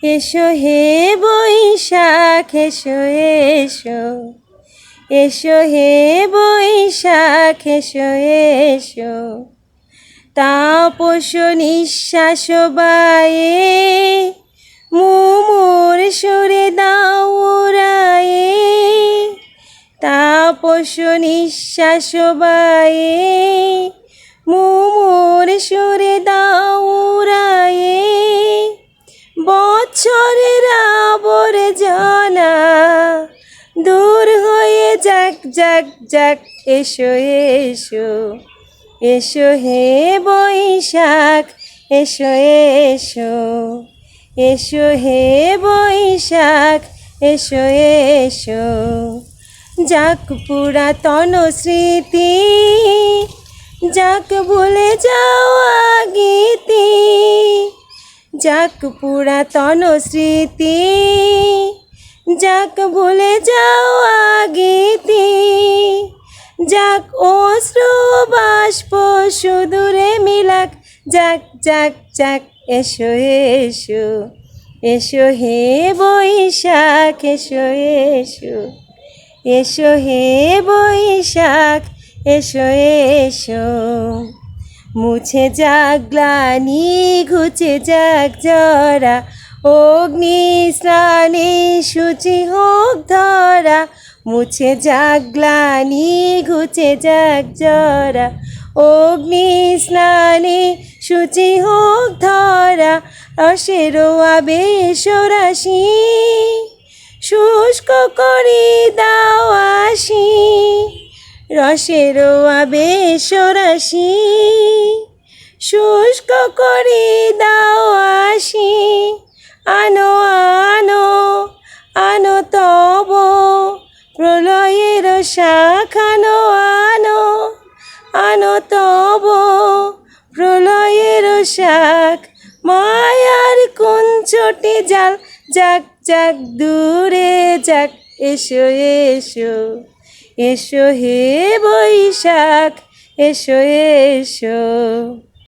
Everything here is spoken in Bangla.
এসো হে বৈশাখ এসো এসো, এসো হে বৈশাখ এসো এসো। তাপস নিঃশ্বাস বায়ে মুমুর সুরে দাও উড়ায়ে। তাপস নিঃশ্বাস বায়ে মুমুর সুরে দাও উড়ায়ে। বছরের আবর্জনা দূর হয়ে যাক যাক যাক। এসো এসো, এসো হে বৈশাখ এসো এসো, এসো হে বৈশাখ এসো এসো। যাক পুরাতন স্মৃতি, যাক ভুলে যাওয়া গীতি। যাক পুরাতন স্মৃতি, যাক ভুলে যাওয়া গীতি। যাক অশ্রু বাষ্প সুদূরে মিলাক যাক যাক যাক। এসো এসো, এসো হে বৈশাখ এসো এসো, এসো হে বৈশাখ এসো এসো। মুছে যাক গ্লানি ঘুচে যাক জরা, অগ্নি স্নানে শুচি হোক ধরা। মুছে যাক গ্লানি ঘুচে যাক জরা, অগ্নি স্নানে শুচি হোক ধরা। রসের আবেশ রাশি শুষ্ক করি দাও আসি, রসের আবেশ রাশি শুষ্ক করি দাও আসি। আনো আনো আনো তব প্রলয়ের শাখ, আনো আনো আনো তব প্রলয়ের শাখ। মায়ার কুঞ্চটি জাল যাক যাক দূরে যাক। এসো এসো, এসো হে বৈশাখ এসো এসো।